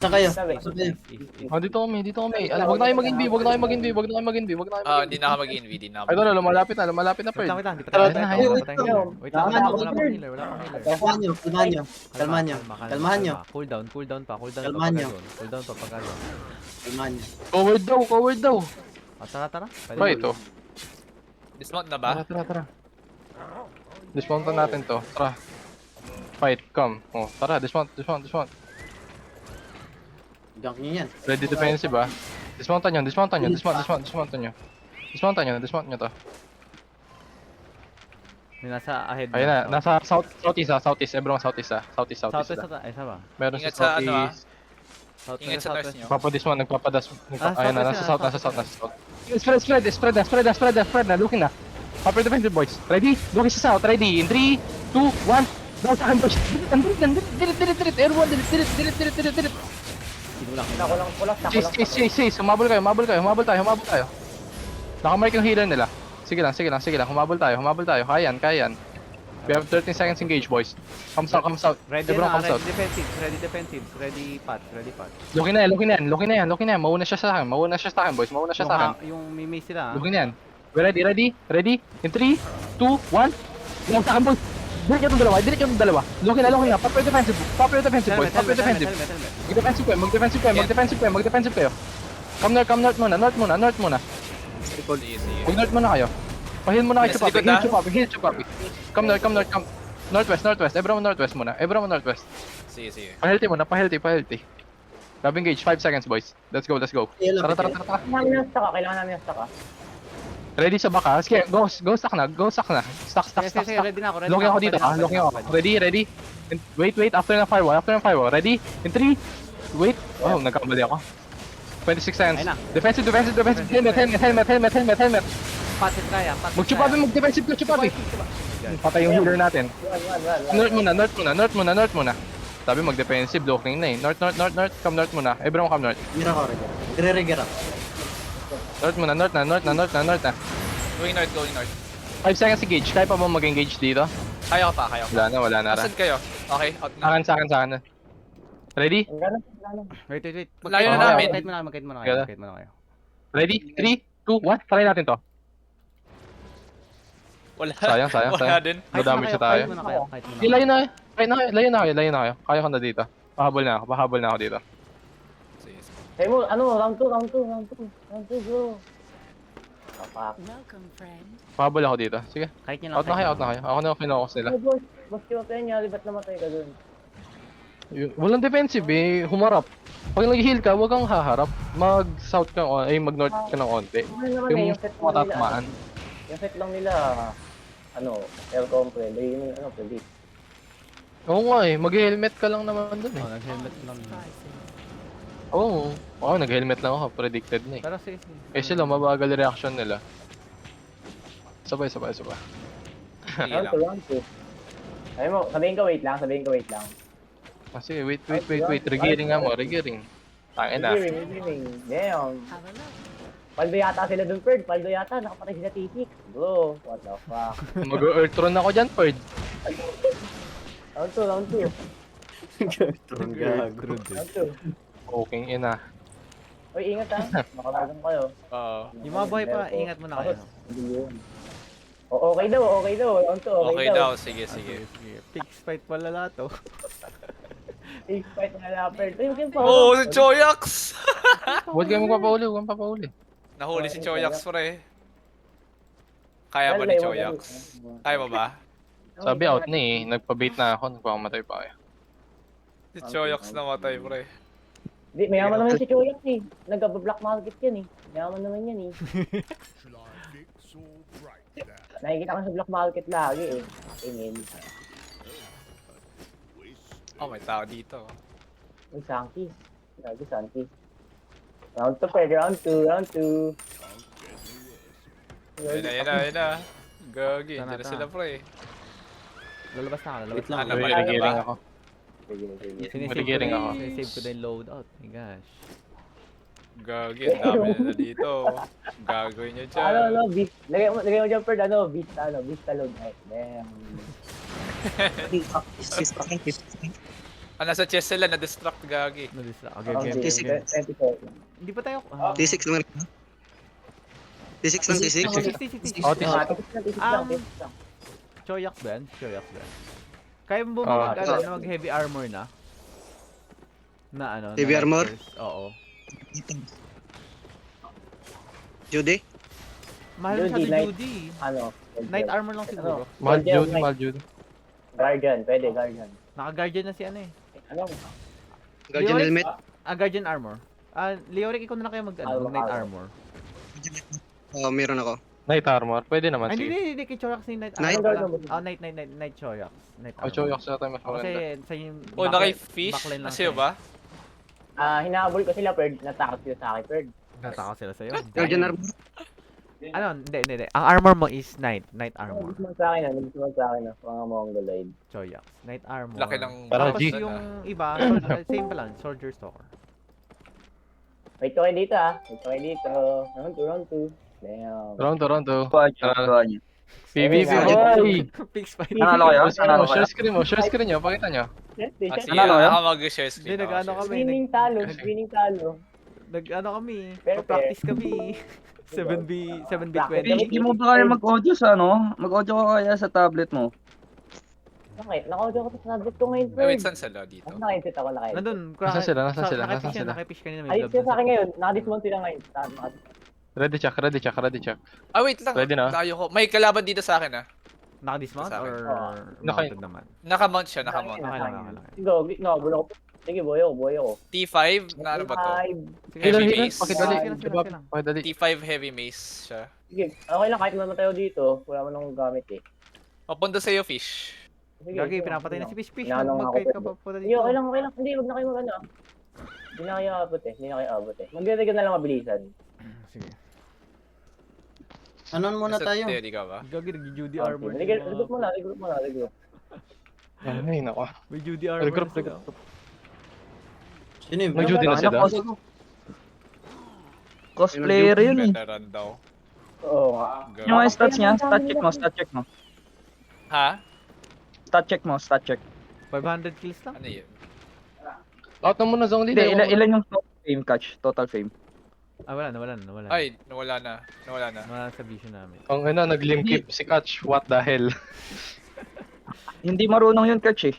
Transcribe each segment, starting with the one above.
Saan kayo? Sabi. Saan kayo? Oh, dito kami. Alam, wag na kayo mag-inv, wag na kayo mag-inv, wag na kayo mag-inv, wag na kayo mag-inv. Hindi na ako mag-inv, hindi na ako. Ay, tara, lumalapit na, Perd. Wait lang, hindi pa Tara, tayo. tara. Wait lang, Wait wala pa lang. tayong healer. Wait lang, Wala wala pa pang healer, wala pang healer. Kalmahan nyo, kalmahan nyo. Kalmahan nyo. Kalmahan nyo. Cool down pa, Kalmahan nyo. Cool down pa pagkalo. Kalmahan nyo. Forward daw. Tara. Ba ito? Dismount na ba? Tara. Dismountan natin to. Tara. Fight, come. Oh, tara, dismount. Gank nyo yan. Ready defensive ah. Dismountan nyo. Dismount nyo to. May nasa ahead. Ayun na, nasa southeast. Everyone southeast. Southeast. Southwest ata. Ay, saan ba? Meron Ingat sa sa ano ah. Southwest, Ingat sa nurse nyo. Nagpapadismount. Ayun na, nasa southwest south. yan, Spread na. Looking na. Upper defensive boys. Ready? Looking sa south. Ready? In 3, 2, 1. Down sa akin boys. Dilit. Everyone, dilit. Chase. Humabol tayo. Nakamark yung healer nila. Sige lang. Humabol tayo. Kaya yan. We have 13 seconds engage, boys. Come south. Ready Everyone na, come south. ready defensive. Ready pat. Looking na yan. Mauna siya sa akin, boys. Yung mimi sila. Looking na yan. We ready? In 3, 2, 1. Lang sa akin, boys. Dilit yung dalawa. Looking na. Proper defensive, boys. Mag-defensive kayo. Come north muna. Sige. Mag-north muna kayo. Pahil muna kayo Nasa sa likod, Heal Chupapi. Come north. Northwest. Everyone northwest. Sige. Pa-healthy. Grab engage, 5 seconds, boys. Let's go. Tara. Kailangan namin yung stock. Ready sa baka? Sige, go stack na. Stack. Sige, ready na ako. Looking ako dito, looking ako. Ready? Wait, after ng firewall. Ready? In 3, wait. Oh, nagkamali ako. 26 seconds. Ayun na. Defensive. Helmet. Patit kaya. Mag-defensive ka, Chupapi. Patay yung healer natin. North muna. Sabi mag-defensive, looking na eh. North. Come north muna. Everyone come north. Gira ko rin. Gre-reger ako. North na. Going north. 5 seconds engage. Kaya pa ba mag-engage dito? Kaya ko pa. Wala na. Asan kayo? Okay, out na. Sa akin. Ready? Wait. Layo na namin. Magkait muna kayo. Ready? 3, 2, 1. Try natin to. Wala. Sayang. Wala din. Madamage na tayo. Layo na kayo. Kaya ko na dito. Pahabol na ako dito. Sige. Kaya mo, round 2, bro. Kapak. Welcome, friend. Pahabol ako dito. Sige. Kahit nyo lang. Out na kayo. Ako na finokus nila. Boss, kiwa pa yan, ba't namatay ka dun? Walang defensive eh. Humarap. Pag nag-heal ka, huwag kang haharap. Mag-south ka, mag-north ka ng onte. Yung matatmaan. Yung set lang nila, air compre, yung predict. Oo nga eh. Mag-helmet ka lang naman dun eh. Nag-helmet lang. Oo. Nag-helmet lang ako. Predicted na eh. Pero sige. Eh sila, mabagal reaction nila. Sabay. Sige Round 2. Sabi mo, sabihin ko wait lang. Sige, wait. Regearing nga mo. Tangin na. Regearing. Damn. Have a look. Paldo yata sila dun, Ferd. Nakapatay sila titik. Bro, what the fuck. Mag-earthron ako dyan, Ferd. Round 2. Strong gago. Round 2. Okay, ina. Uy, ingat ha. Makamagang kayo. Oo. Yung mga buhay pa, ingat muna kayo. Okay daw. Round 2, Okay daw. Sige. Fix fight pala lahat oh. Big fight na lapert. Uy, huwag yung Oh, si Choyax! Huwag kayo magpapauli. Nahuli si Choyax, pre. Kaya ba ni Choyax? Kaya mo ba? Sabi out na eh. Nagpa-bait na ako. Nagpakamatay pa kayo. Si Choyax namatay, pre. Di, mayaman naman si Choyak eh. Nag-black market yan eh. Mayaman naman yan eh. Nakikita ko sa black market lagi eh. Tingin. Oh, may tao dito. Uy, Sankey. Lagi Sankey. Round 2 pwede, round 2. Ayun na. Gagi, Tara, hindi na tara. sila, pre. Lalabas na ako. Wait lang. Ano ba? Regearing ako. Sinisave ako. Sinisave ko na yung loadout. My gosh. Gagi, ang dami na dito. Gagawin nyo dyan. Beast. Lagay mo dyan, Ferd, Beast alone. Damn. Is Ah, nasa chest sila, na-distract gagi. Na-distract. Okay, Oh, game, G, game, game. 20 seconds. Hindi pa tayo... T6 naman. T6 lang, T6. T6. Oh, T6. Ah, tisik lang. Choyak ba yan? Choyak ba yan? Kaya mo ba mag heavy armor na? Na ano? Heavy na armor? lighters? Oo. Judy? Mahal Judy, masyado light. Judy. Ano? Night armor lang siguro. Mahal Guardian, Jude, mahal Jude. Guardian, pwede Guardian. Naka-guardian na si ano eh. Ano? Guardian Leoric? helmet? Guardian armor. Leoric, ikaw na lang kayo mag-night armor. Oo, meron ako. Night armor, pwede naman, Ay, sige. hindi, kay Chorax yung night Night? armor. Night Chorax. Night Oh, armor. Choyak sa tayo mas Kasi maganda. sa yung... Oh, naki-fish? backline lang Nasa'yo siya. ba? Hinahabol ko sila, Perd. Natakot sila sa akin, Perd. Nataka sila sa'yo. Guardian armor? Ano? Hindi. Ang armor mo is night armor. Nagustuhan sa akin, nagustuhan sa akin, mga mongoloid. Choyak. Night armor. Laki ng... Parang Tapos G. yung iba, same pa lang, Soldier Stalker. Wait ko kayo dito, Wait ko kayo dito. Round 2. Damn. Round 2. Gawa niya. PvP, Ay, boy! Fix fight. Nanalo kayo? Nanalo kayo? Share screen nyo, pakita nyo. Ah, sige, Nanalo kayo? ako mag-share screen. Hindi, nag-ano kami. Winning talo. Nag-ano kami, Pero, practice kami. 7v20. Hindi mo ba kaya mag-audio sa ano? Mag-audio ka kaya sa tablet mo? Okay, naka-audio ko sa subject ko ngayon, Wait, Perd. saan sila dito? Ako naka-headset ako, naka-headset. Nandun, Nasaan sila? Nasaan sila? Nasaan sila? Nakapish kanina, may Ayos blob sila sa akin dun ngayon. Naka-dismount sila ngayon. Ready check. Ah, wait lang. Ready na? Tayo ko. May kalaban dito sa akin, ah. Naka-dismount Sa akin. or Naka- mounted naman? Nakamount siya, nakamount. Okay lang. Go, bulo ko. Sige, boyo ko. T5, na ano ba to? Sige, Heavy sige, mace. Pakidali. sige, sige, sige lang. Pakidali. T5 heavy mace siya. Sige, okay lang kahit naman tayo dito. Wala mo nang gamit eh. Papunta sa'yo, fish. Sige, Gagi, sige, pinapatay na sige. si Fish Fish. Inanong Mag-kite ako, ka pa po Sige, dito. okay lang. Hindi, huwag na kayo mag-ano. Hindi na kayo abot eh. Magdadagyan na lang mabilisan. Sige. Anon muna tayo. Steady ka ba? Gagi, nag-Judy Okay, armor. regroup muna. Ay, nako. May Judy armor. Regroup. Sino yung May Judy na sila. Cosplayer yun eh. Veteran daw. Oo nga. Go. Yung mga stats niya, stat check mo. Ha? Stat check. 500 kills lang. Ano yun? Out na muna zone Hindi, leader. ilan yung total fame? Ah, wala na. Ay, nawala na. Wala sa vision namin. Ang nag-limkip si Catch. What the hell? Hindi marunong yun, Catch eh.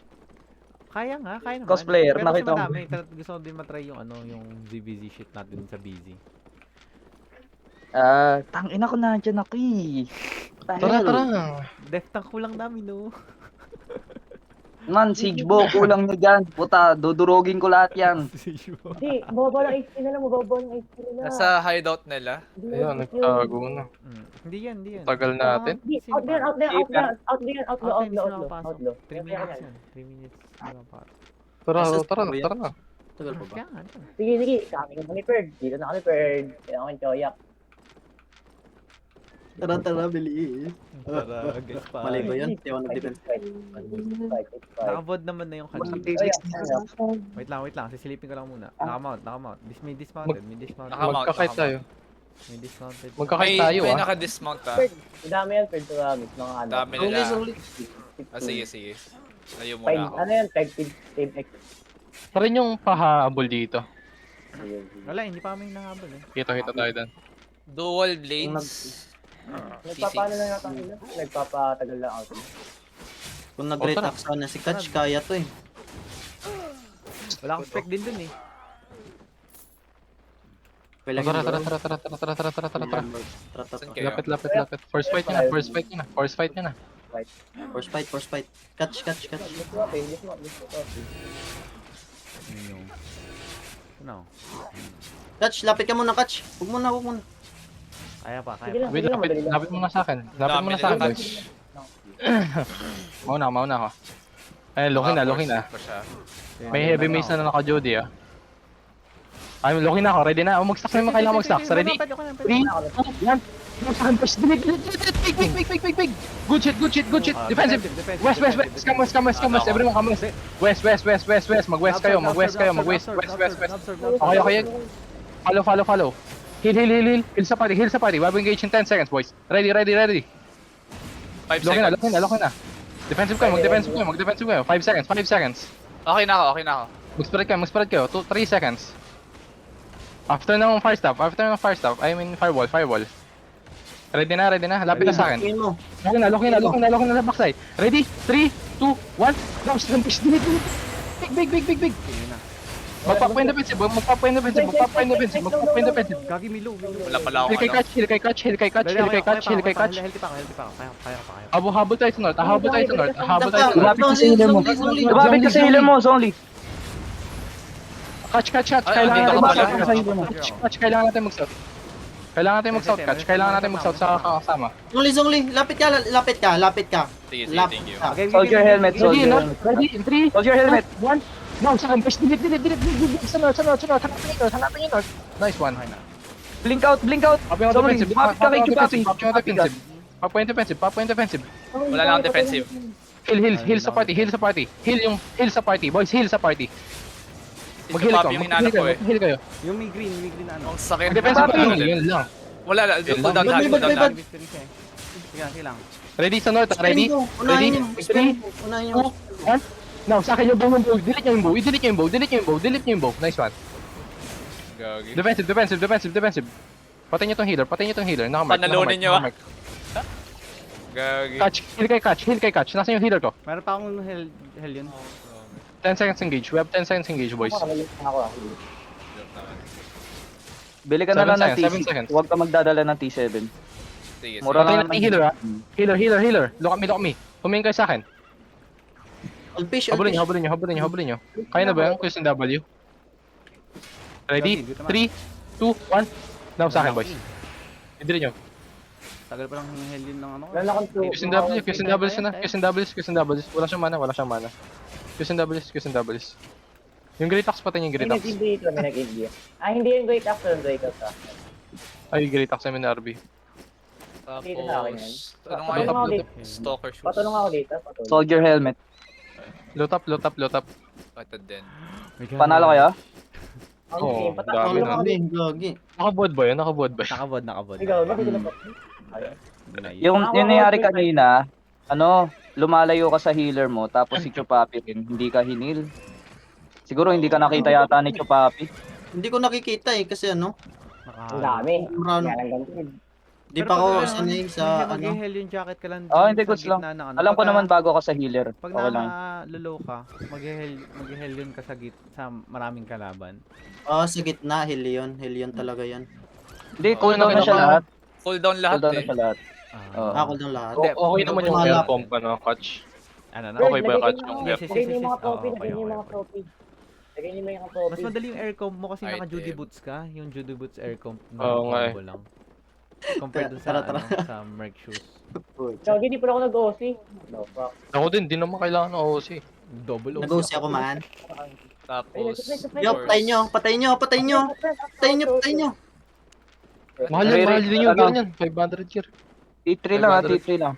Kaya naman. Cosplayer, Pero nakita kasi mo. madami. Gusto ko din matry yung yung ZBZ shit natin sa BZ. Tangina ko nandiyan ako eh. Tara. Death tank ko lang namin, no? Man, Sigbo, kulang nyo dyan. Puta, dudurogin ko lahat yan. Hindi, mababa ng HP nila. Nasa hideout nila. Ayun, nagtago na. Hindi yan. Tagal natin. Hindi, out there. Outlaw. 3 minutes yan. 3 minutes. Tara na. Tagal pa ba? Kaya nga. Sige. Kami kami Perd. Dito na kami Perd. Kaya kami choyak. Tara, bilis. Tara, guys pa. Mali ba yun? Di ako nag-defense. Nakabod naman na yung kanji. Wait lang. Sisilipin ko lang muna. Nakamount. May dismounted. Nakamount. Magkakite tayo. May dismounted. Magkakite tayo May ah. naka-dismount ah. Dami yan Perd. Promise. Mga ano. Dami nila. Solid. Ah, sige. Layo muna ako. Ano yan? Team X. Tara yung pahabol dito. Wala, hindi pa kami nahabol eh. Kita tayo doon. Dual blades. Nagpapaano lang yata sila? Nagpapatagal lang out. Kung nag-great tara. up sana si Catch, kaya to eh. Wala akong spec din dun eh. Tara. Saan kayo? Lapit. First fight nyo na. Force fight. Catch. No. Catch, lapit ka muna, Catch. Huwag muna. Kaya pa. Wait, lapit mo na sa akin. Dami nila boy. touch. Mauna ako. Ay, lokin na. Pa siya. May heavy mace na naka-Jody ah. Ay, lokin na ako. Ready na. Mag-stacks na yung kailangan mag-stacks. Ready? 3, 2, 1. Big. Good shit. Defensive. West. Come west. Everyone come west. West. Mag-west kayo. West. Okay. Follow. Heal. Heal sa party. We have engaged in 10 seconds, boys. Ready. 5 Lokin seconds. na. Defensive kayo. Mag-defensive kayo. 5 seconds. Okay na ako. Mag-spread kayo. 3 seconds. After ng fire staff, I mean firewall. Ready na. Lapit na sa akin. Tingin mo. Lock in na backside. Ready? 3, 2, 1. Go, push. Big. Magpapain defensive. Gagi, Milo. Wala pala akong Heal kay catch. Healthy pa ako. Kaya ko. Habol tayo sa north. Lumapit ka sa healer mo. Lumapit ka sa healer mo, Zongli. Catch. Ay, andito ka pala. Catch, kailangan natin mag-south. Catch. Kailangan natin mag-south sa kasama. Zongli, lapit ka. Sige, thank you. Okay, Soldier helmet, Ready, soldier no? helmet. Ready, in 3, Soldier helmet. 1. No, sa akin, push, delete. Sa north. Hanapin yung north. Nice one. Blink out. Pop yung Zongli, defensive. lumapit ka kay Chupapi. Pop yung defensive. Wala na akong defensive. Heal sa party. Heal sa party. Boys, heal sa party. Si Mag-heal Papi yung hinanap ko eh. Mag-heal kayo. Yung may green na ano. Ang sakit. Defensive Papi. pa yun lang. Wala na. Yun Cooldown lang. lahat. Sige lang. Ready sa north, ready? Ready? 3, Unahin nyo. 2, 1. Now, sa akin yung bow. Delete nyo yung bow. Nice one. Gagi. Defensive. Patay nyo tong healer. Nakamark. Panalunin nyo, ah. Gagi. Heal kay catch. Nasaan yung healer ko? Meron pa akong hell yun. 10 seconds engage. We have 10 seconds engage, boys. Bili ka na lang ng 7 TC. seconds. Huwag ka magdadala ng T7. Sige, Mura Patay lang natin yung healer, ha? Healer. Lock me. Tumingin kayo sa akin. Alpish. Habulin nyo. Kaya na ba yan? Question W. Ready? 3, 2, 1. Now sa akin, boys. Hindi nyo. Tagal pa lang hell yun ng ano. Wala akong two. Question W. Wala siyang mana. Question W. Yung Great Axe, patay yung Great May Axe. nag-invade kami, nag-invade. Hindi yung great after yung great after. Ay, Great Axe namin na RB. Dito sa akin yan. Ano nga Patulong ako yun? dito. Stalker shoes. Patulong ako dito. Patulong. Soldier helmet. Load up. Ito din. Panalo kayo? Ang Oo, game, dami patulong na. ako dito. Gagi. Nakaboard ba yun? Nakabod. Ikaw, hindi ko na pa. Yung nangyari kanina, lumalayo ka sa healer mo, tapos si Chupapi rin, hindi ka hinil. Siguro hindi ka nakita yata ni Chupapi. Hindi ko nakikita eh, kasi ano, Ang dami. Marano. Kaya lang ganun. di pa ako sanay sa ano. Mag-hell yung jacket ka lang. Hindi, sa goods lang. gitna ng ano. Alam ko Pagka- naman bago ka sa healer. Pag Okay lang. na-low ka, mag-hell yun ka sa maraming kalaban. Sa gitna, Helion talaga yan. Hindi, cooldown na siya lahat. Cooldown lahat Cooldown na eh. siya lahat. Oo. Ako ng lahat. Hindi, Okay naman yung Wala. air pump, catch. Ano na? Okay ba yung catch? Lagyan Yung niyo air Yes, lagyan niyo yung mga yes. trophy, Oo, lagyan niyo yung okay, mga trophy. Lagyan niyo yung trophy. Mas madali yung air comp mo kasi Item. naka-Judy boots ka. Yung Judy boots air comp na Oo nga eh. combo lang. Compared dun sa, Tara. sa Merc shoes. So, hindi pa ako nag-OC. No, fuck. Ako din, di naman kailangan ng OC. Double OC. Nag-OC ako man. Tapos, Yo, patayin nyo. Patayin nyo. Mahal din yung gear niyan. 500 gear. T3 lang ha, 500. T3 lang.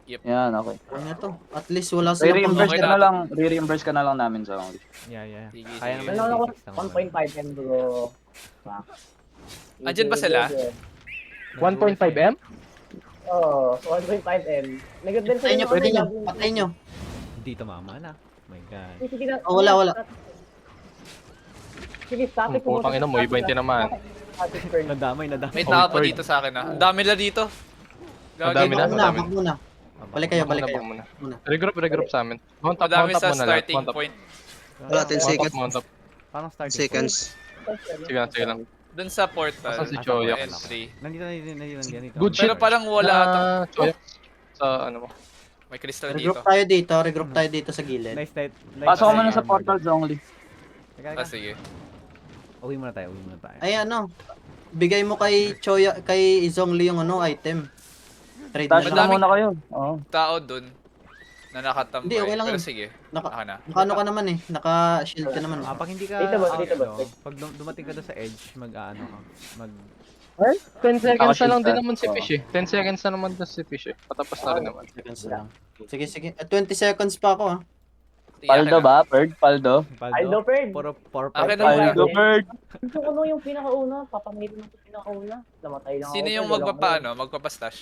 Yep. Yan, okay. Ano to? At least wala silang Re-reimburse Okay ka na. na lang. Re-reimburse ka na lang namin sa only. Yeah. Sige, Kaya sige. naman Wala ako yung 1.5 M bro. Fuck. Andyan ba sila? 1.5M? Oo, 1.5 M. Nag-advance Patayin nyo, pwede nyo. Patayin nyo. Hindi tumama na. My God. Sige na. Wala. Sige, static mo. Putang ina mo, iba yung tinamaan. Static burn. Nadamay. May tao pa dito sa akin ah. Ang dami na dito. Ang dami na. Wag muna. Balik kayo. Muna. Regroup sa amin. Mount up Madami sa muna lahat. starting Mount up. point. Wala, 10 seconds. Mount up. Parang starting Seconds. Sige lang. Dun sa portal. Asan si Ah, Choyak? Entry. Nandito. Good shit. Pero parang wala ata. Choyak. Sa ano mo. May crystal dito. Regroup tayo dito sa gilid. Nice tight. Pasok ka muna sa portal, Zongli. Ah, sige. Uwi muna tayo. Ay ano, bigay mo kay kay Zongli yung item. Trade mo Tash siya. na muna kayo. Oo. Tao dun na nakatambay. Hindi, okay lang Pero yun. sige. Naka- Ako na. Nakano ka naman eh, naka-shield ka naman. Pag hindi ka Dito ba? out, Dito ba? no, pag dumating ka doon sa edge, mag-ano ka. 10 seconds na lang Nakashield din ka. naman si Fish eh. 10 seconds na naman din si Fish eh. Patapos na rin naman. Seconds lang. Sige. 20 seconds pa ako ah. Sige, Paldo akin na. ba? Bird? Paldo? Aldo Ferd. Puro Akin na muna. Paldo, Bird! Gusto ko nung yung pinakauna. Papamitin mo yung pinakauna. Namatay lang ako. Sino yung Ferd, wala magpapaano? Magpapastash?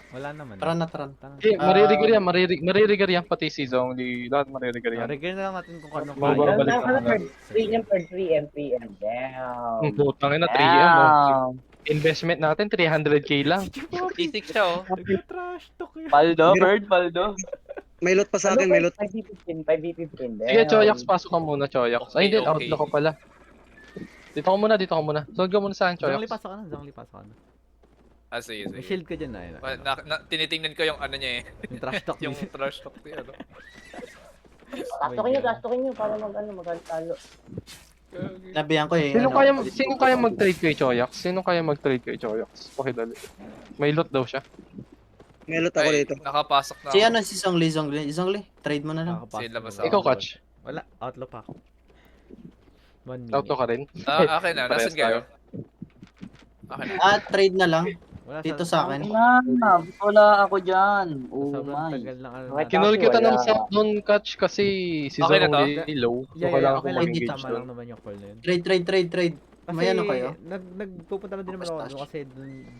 Wala naman. Tara na, tara. Tara. Eh, maririgar yan pati si Zhongli. Lahat maririgar yan. Regale na lang natin kung ano Babalik Ano, na. 3M per 3M. Damn. Putang ina, 3M oh. Damn. Investment natin, 300k lang. T6 siya oh. Nag-trash talk yun. Paldo, Bird, Paldo. May lot pa sa akin, may lot. 5v15. Sige, Choyax, pasok ka muna, Choyax. Ay, hindi, Okay, okay. outlook ko pala. Dito ka muna. Sod ka muna sa akin, Zongli, Choyax. pasok ka na. Zongli, pasok ka na. Ah, sige, May sige. shield ka dyan na. Tinitingnan ko yung ano niya eh. Yung trash talk. Yung trash talk niya, ano. Tastokin nyo para magkano. Nabihan ko eh. Sino kaya mag-trade kay Choyax? Pakidali. May loot daw siya. May lot ako Ay, dito. nakapasok na Si ako. ano, si Zongli, trade mo na lang. Sila ba sa- Ikaw, Catch. Wala, outlaw pa ako. 1 minute. Auto ka rin. Akin na, nasan kayo? Akin na. Trade na lang. Wala, Dito sa akin. Wala ako dyan. Oh Sobrang my. tagal ng ano. Okay, natin. Kinul kita ng Wala. south doon, Catch, kasi si Okay na to? Zhongli low. So, Yeah, kailangan ko okay lang. mag-engage Tama doon. lang naman yung call na yun. Trade. Kasi May ano kayo? nagpupunta na din naman ako Mustache. doon kasi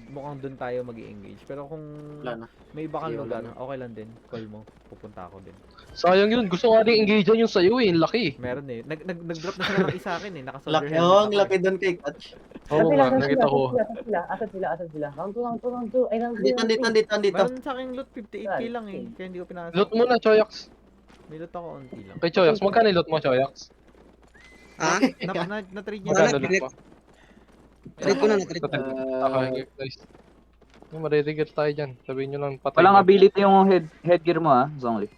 mukhang doon tayo mag-i-engage. Pero kung Wala na. may iba kang Hindi, lugar, wala na. okay lang din. Call mo, pupunta ako din. Sayang yun. Gusto nga rin engage yung sa'yo eh. Laki. Meron eh. Nag-drop na sila ng isa akin eh. Naka-soldier Laki, helmet oh, ang ako laki doon kay Catch. Oo nga, nakita ko. Asan sila? Round 2. Ay, round 2. Andito. Meron sa aking loot 58k lang eh. Kaya hindi ko pinasok. Loot mo na, Choyax. May loot ako onti lang. Kay Choyax, magkano yung loot mo, Choyax? Ah? Na-trade niya. Magkano Wala, loot mo? Trade ko na, trade ko. Okay, nice. Yung maririgar tayo dyan. Sabihin nyo lang patay. Walang na. ability yung headgear mo ha, Zongli.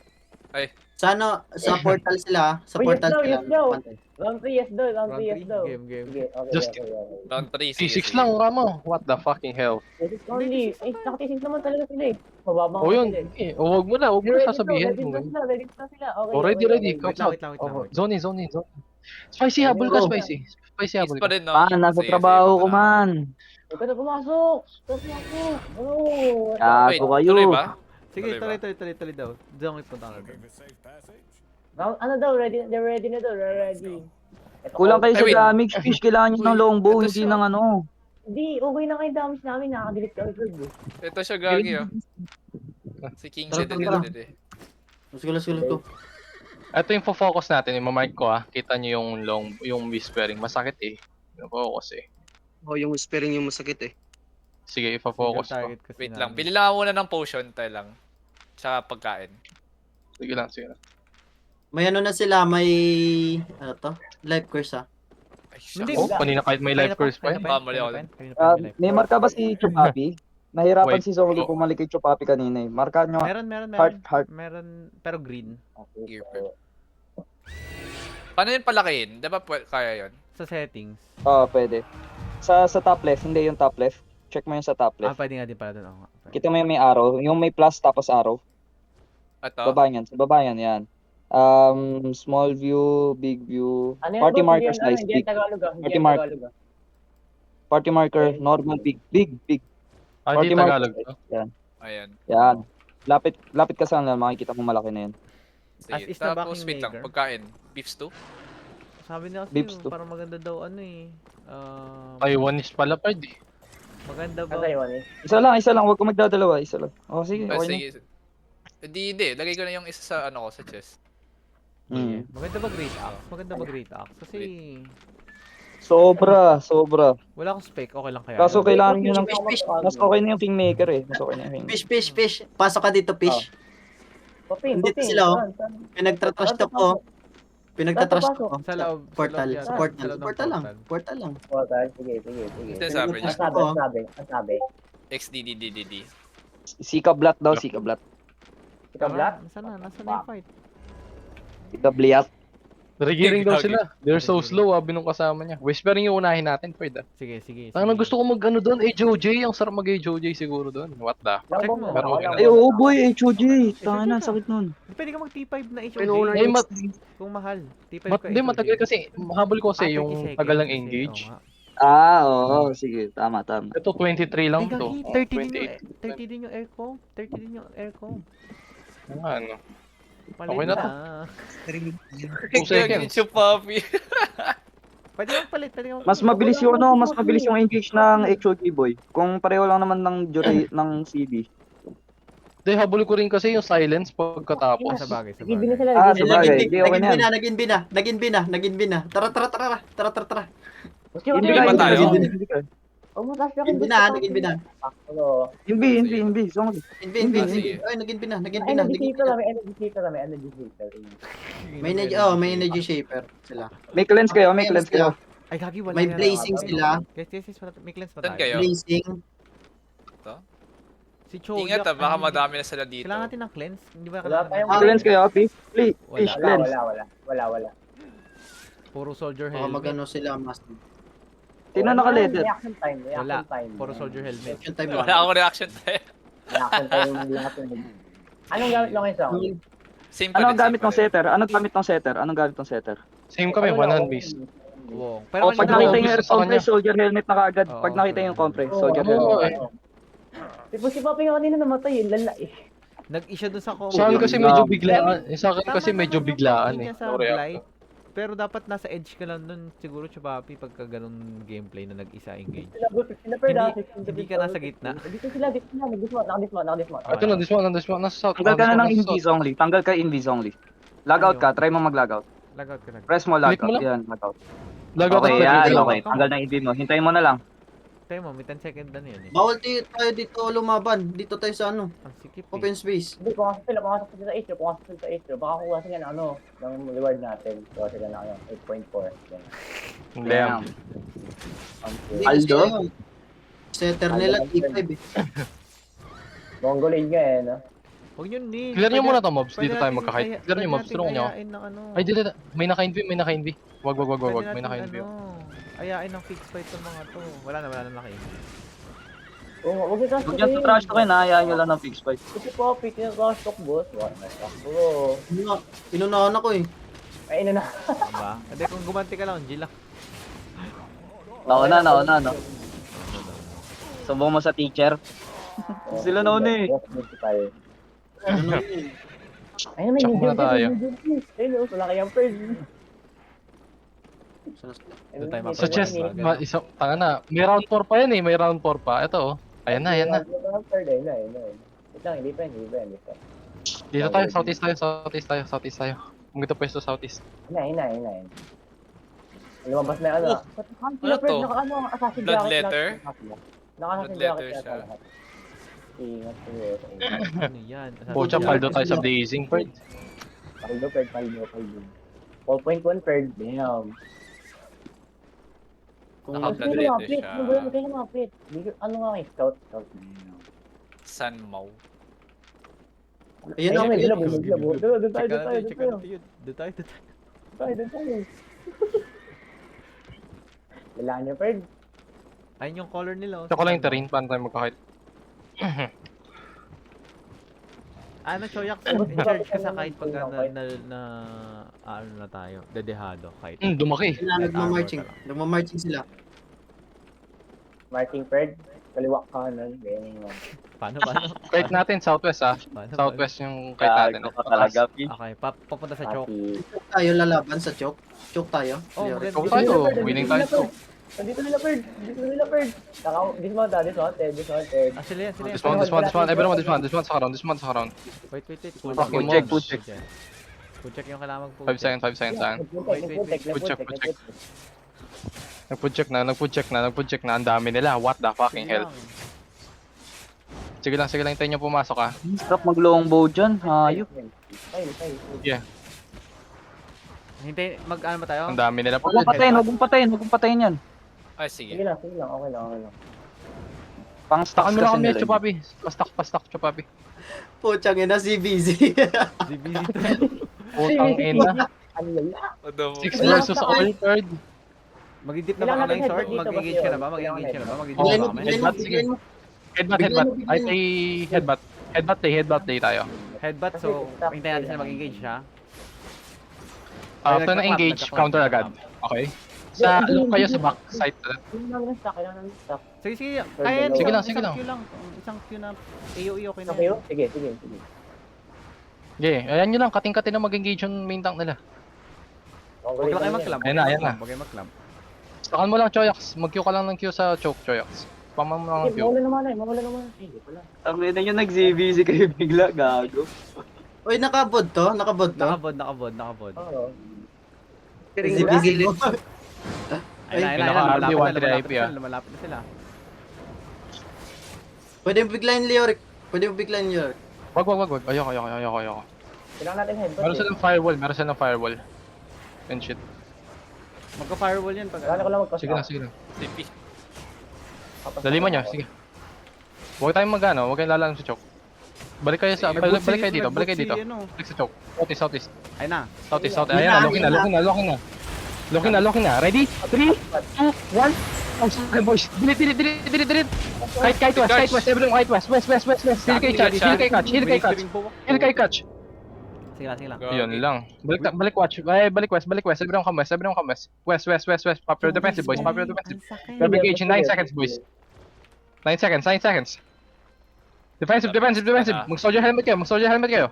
Sa ano, sa portal sila. Sa Uy, portal yes sila. daw. Round 3, yes daw. Round 3, game. Sige, okay. Just- Round 3, T6 lang, Ramo. What the fucking hell? Only. Eh, nakatisig naman talaga sila eh. Mababang O yun, sila eh. eh, huwag mo na sasabihin. Ready na sila. Okay. Oh, ready. Wait Come lang, out. wait lang. Oh, zone. Spicy, habol ka, Oh. Spicy. Spicy, Is habol pa ka. rin, no? Nasa Sige, trabaho sige, ko punta na. man. Huwag ka na pumasok. Oh. Wait, Gago tuloy kayo. ba? Sige, Tuloy ba? tuloy daw. Diyan punta ka na doon. Ano daw, they're ready na daw, they're ready. Ito, Kulang kayo Ay, sa wait. damage. Fish, kailangan nyo ng longbow, Ito hindi siya. ng ano. Hindi, okay na kayo damage namin, nakakadelete kami Fred. Ito siya gagi, oh. Si King Tara, tara. Let's go. Ito yung focus natin, yung mamic ko Kita nyo yung whispering. Masakit eh. Yung focus eh. Oh, yung whispering yung masakit eh. Sige, ipa-focus ko. Target kasi Wait namin. lang, bili lang ako muna ng potion, tayo lang. Tsaka pagkain. Sige lang. May ano na sila, may ano to? Life course Ay, Hindi, Oh, kanina kahit may life curse pa yun. Pamali ako din. May marka ba si Chupapi? Nahirapan Wait. si Zongli bumalik kay Chupapi kanina eh. Marka nyo. Meron. Heart. Meron, pero green. Gear perk. Paano yun palakihin? Diba kaya yun? Sa settings. Oo, pwede. Sa top left, hindi yung top left. Check mo yung sa top left. Pwede nga din pala doon. Oo nga. Kita mo yung may arrow. Yung may plus tapos arrow. Ito? Sa baba yan, yan. Small view, big view. Ano yan, Party boss? marker Hindi yan, size, hindi yan big. Tagalog ah. Hindi Party yan marker. Tagalog ah. Party marker, normal, big. Big. Ah, Party hindi Tagalog marker. to. Yan. Ayan. Yan. Lapit ka sa kanila, makikita mo malaki na yan. As Sige. is na Tapos, backing wait lang. maker. Pagkain. Beef stew? Sabi niya Beeps kasi to. parang maganda daw ano eh. Taiwanese pala pwede. Maganda ba? Ano yun eh? Isa lang, huwag ka magdadalawa, isa lang. Oh, sige, Ah, okay na. sige. Hindi. Lagay ko na yung isa sa ano ko, sa chest. Mm. Maganda ba great axe? Maganda ba great axe? Kasi Sobra. wala akong spec, okay lang kaya. Kaso kailangan nyo ng... Fish. Mas okay na yung Kingmaker eh. Mas okay na yung Kingmaker. Fish. Pasok ka dito, fish. Popin. Nandito sila, oh. Pinagtatrash talk ko. Pinagtatrash talk ko. Sa loob. Portal. sa loob ng Portal lang. Portal lang. Sige. Ito yung sabi niya. Ang sabi. XDDDDD. Sika Blat daw, Sika Blat. Ikaw, Black? Nasaan na yung fight? Sika Bliat. Rigiring daw Gagi. sila. They're so slow, binong kasama niya. Whispering yung unahin natin, pwede. Sige. Ang gusto ko mag ano doon, HOJ. Ang sarap mag HOJ siguro doon. What the? Check mo. Pero okay na. Ay, oo boy, HOG. Tanga na, sakit nun. Pwede ka mag T5 na HOJ. Eh, Kung mahal. T5 ka Hindi, matagal kasi. Mahabol ko kasi 30 yung seconds tagal ng kasi, engage. oo nga. Oo, sige. Tama. Ito, 23 lang Ay, to. gagi, 30 din yung aircom. 30 din yung aircom. Ano? Palit Okay na to. 2 seconds. Yung puppy. Pwede kang palit. Mas mabilis yung mas mabilis yung engage ng HOG boy. Kung pareho lang naman ng ng CD. Hindi, habol ko rin kasi yung silence pagkatapos. Sa bagay, sa Nag-inbi na bagay. sila. Ah, nag-inbi na. sabagay. Nagin Di, okay na yan. nagin bin na. Tara. Mas Hindi yung ka, ba tayo? hindi ka. Huwag mo taas Nagin bin na. Hello. Hindi. Zombie. Sige. Ay, nagin bin na. Energy shaper kami, energy shaper kami, energy shaper. May energy shaper sila. May cleanse kayo, may cleanse kayo. Ay, gagi, wala May yan. blazing sila. Guys, may cleanse pa Saan tayo. kayo? Blazing. Si Choyak. Ingat ah, baka madami na sila dito. Kailangan natin ng cleanse. Hindi ba Wala tayong- May cleanse kayo, fish. Fish, Wala. cleanse. Wala. Puro soldier Baka helmet. magano sila mas. Sino naka-leather? Reaction time, Wala. reaction time. Puro soldier helmet. Action time Wala lang. akong reaction tayo. Reaction time lahat yung... Anong gamit lang kayo sa akin? Same pa Ano rin, ang gamit same pa ng rin. setter? Anong gamit ng setter? Same kami, one hand base. Wow. O, pag nakita ano, yung gusto ko compre, niya. soldier helmet na kaagad. Oo, Pag nakita yung compre, soldier Oo, helmet. Si Papi nga kanina namatay, lala eh. Nag-isa dun sa combo. Sa akin kasi medyo biglaan. Sa akin kasi medyo biglaan eh. Sa blight. Pero dapat nasa edge ka lang nun siguro, Chupapi, pagka ganun gameplay na nag-isa engage. Hindi ka nasa gitna. Dito sila, nakadismount. Ito na, this one, nasa south. Tanggal ka na ng nasa south. invis only. Tanggal ka invis only. Logout ka, try mo mag-logout. Lagout ka lang. Press mo Click logout. mo lang. Yan, logout. Lagot Okay, at yan, lagot. okay. Tanggal na invis mo. Hintayin mo na lang. Tayo mo, may 10 second na yun eh. Bawal tayo dito lumaban. Dito tayo sa ano, Ang sikip eh. open space. Hindi, pumasok sila sa Aether. Baka kuha sila ng ano, ng reward natin. Kuha sila ng 8.4. Yan. Damn. Hindi kasi Aldo? yun. Setter nila T5 eh. Mongolid nga eh, no? Huwag yun ni. Clear nyo muna to, mobs. Dito tayo magkakite. Clear nyo, mobs. Tulungan nyo. Ano, Ay, dito. May naka-envy, may naka-envy. Wag. May naka-envy. Ayain ng fixed fight ng mga to. Wala na laki. Oo, huwag yung Huwag yan sa trash talk, nahayaan nyo lang ng fixed fight. Kasi Poppy, tinatash talk boss. What na talk bro? Inunahan ako eh. Ay, ino na. Diba? Hindi, kung gumanti ka lang, G lang. Nauna, no? Sumbong mo sa teacher. Sila nauna eh. Boss principal. Ano na yun? Ayun, may Check muna tayo. Ayun, wala kayang first. Doon tayo Sa chest, Ganun. tanga na. May round 4 pa yan eh. May round 4 pa. Ito oh. Ayan na. Ayun na. Wait lang, hindi pa. Dito tayo, southeast tayo. Kung ito pwesto southeast. Ayun na. Lumabas na ano. Ano to? Naka-ano, assassin Blood jacket letter? Naka-assassin Blood letter jacket siya. lahat. Ingat ko Ano yan? Bocha, paldo tayo sa blazing bird. Paldo. 4.1 third. Damn. Naka-blood Sino letter mapit? siya. Kaya mapit. Ano nga kayo? Scout. San Mau. Ayun ako. Doon tayo. Doon tayo. Kailangan niyo, Fred. Ayun yung color nila. Ito ko lang yung terrain. Paano tayo magkakite? Ano, Choyak, in charge ka sa kahit pag ano na tayo, dedehado, kahit. Dumaki. Nagmamarching sila. Marching Fred. Kaliwa kanan. Ganyan yun. Paano? Kite natin, southwest ah. Paano? Southwest yung kite natin. Gago ka talaga, Pi. Okay, papunta sa choke. Choke tayo lalaban sa choke. Choke tayo. Oh, Lyric. maganda. Choke tayo. Winning tayo. Dito nila, Fred. Dismounted. Ah, sila yan. This one. Everyone, this one sa karound. Wait. Fucking check, mobs. check. Food check yung kailangan mag 5 seconds. Nagfood check na. Ang dami nila. What the fucking hell. Sige lang, hintayin nyo pumasok ah. Stop mag-longbow dyan, hayop. Yeah, Hintay, ano ba tayo? ang dami nila. Huwag mong patayin yan. Ay, sige. Sige lang. Okay lang. Pang stocks Stakan mo lang kasi kami, nila. Chupapi. Pastak, Chupapi. Puchang ina si busy. Putang ina. Ano yan? 6 versus all third. Mag-dip na ba ka ng sword? Mag-engage ka na ba? Mag-engage ka na ba? Mag-engage Oo, ka na ba? headbutt, sige. Headbutt. I say headbutt. Headbutt play tayo. Headbutt, so hintayin natin sila mag-engage ha. After na engage, counter agad. Okay? Sa look kayo sa back side. Kailangan ng stock. Sige. Kaya yan. Sige lang. Isang Q lang. Isang Q na AOE okay na. Okay, yan. sige. Okay, ayan nyo lang. Kating-kating na mag-engage yung main tank nila. Huwag lang kayo mag-club. Ayan na. Huwag kayo mag-club. Stakan mo lang, Choyax. Mag-Q ka lang ng Q sa choke, Choyax. Spam mo lang ang Q. Mawala naman eh, mawala naman. Hindi pala. Ang ina nyo nag-ZBZ kayo bigla, gago. Uy, nakabod to? Nakabod to? Nakabod. Oo. Bigay mo. Ayun, Naka-RB, malapit 1 IP, ah. na, lumalapit na sila. Pwede mo biglayin Leoric. Pwede mo biglayin Leoric. Wag. Ayoko. Kailangan natin headbutt Meron silang firewall. And shit. Magka-firewall yan pag Kailangan ko lang Sige lang. TP. Dali mo niya, sige. Huwag tayong huwag kayong lalaan sa choke. Balik kayo dito. Balik sa choke. Southeast. Ay na. Southeast. Ayan, locking na. Ready? 3, 2, 1. Oh, sorry boys. Dilit. Kite west. Everyone kite west. West. Heal kay catch. Sige lang. Yun lang. Balik west. Everyone come west. West. Popular defensive boys. Grab engage in 9 seconds boys. 9 seconds. Defensive. Mag-soldier helmet kayo.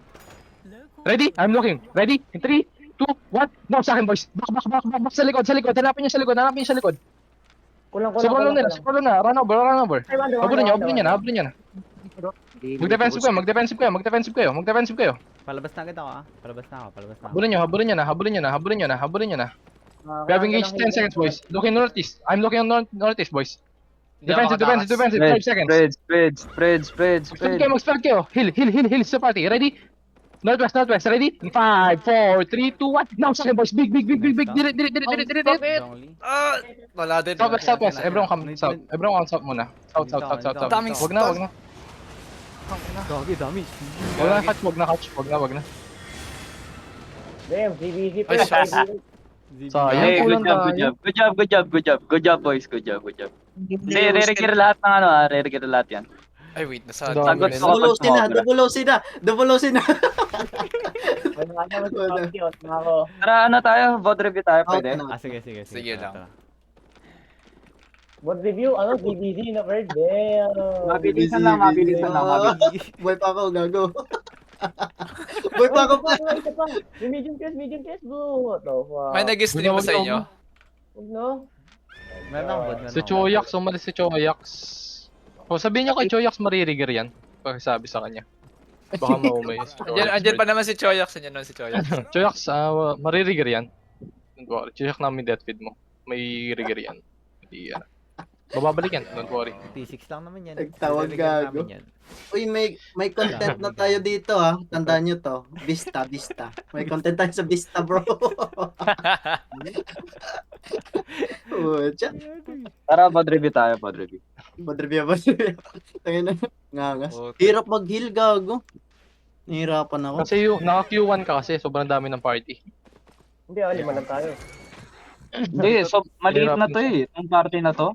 Ready? I'm looking. Ready? In 3, 2, 1. Now sa akin boys. Back sa likod. Hanapin niyo sa likod. Kulang. Sobrang na. Run over. Habulin niya na. Mag-defensive kayo. Palabas na agad ako Palabas na ako. Habulin niyo na. Grab engage 10 seconds boys. Looking northeast. I'm looking on northeast boys. Defensive. 5 seconds. Spreads. Mag-spread kayo. Heal sa party. Ready? Northwest. Ready? 5, 4, 3, 2, 1. Now sa akin boys. Big. Dirit. Ah! Wala din. Southwest. Everyone come south. Everyone come south muna. South. Daming Wag na. Dami. Wag na. Damn, CBZ pa. Ay, shots. Sayang, Hey, kulang good job boys. Kasi re-regear lahat ng re-regear lahat yan. Ay, wait. Nasa Sagot double ko. na. Double na. Wala naman sa champion. Ako. Tara, tayo, vote review tayo, pwede? Out na. Sige. Sige lang. Tara. What review? CBZ na bird. Damn. Mabilisan lang. Boy pa ako, gago. Boy pa ako pa. Isa pa. Yung medium case, bro. What the fuck? May nag-stream ba sa inyo? Huwag no? Meron ako bod. Si Choyax, umalis si Choyax. O sabihin niyo kay Choyax maririgger yan. Pagkasabi sa kanya. Baka maumay. Andyan pa naman si Choyax. Choyax, maririgger yan. Don't worry. Choyax namin death feed mo. May rigger yan. Hindi yan. Bababalik yan. Don't worry. T6 lang naman yan. Nagtawag Nire-regear gago. namin yan. Uy, may content na tayo dito ha. Tandaan nyo to. Vista. May content tayo sa Vista, bro. Chat. Tara, vote review tayo, vote review. Badribya. Tangin na. Ngangas. Okay. Hirap mag-heal, gago. Nahihirapan ako. Kasi naka Q1 ka kasi sobrang dami ng party. Hindi, lima lang tayo. Hindi, so maliit na to eh. Itong party na to.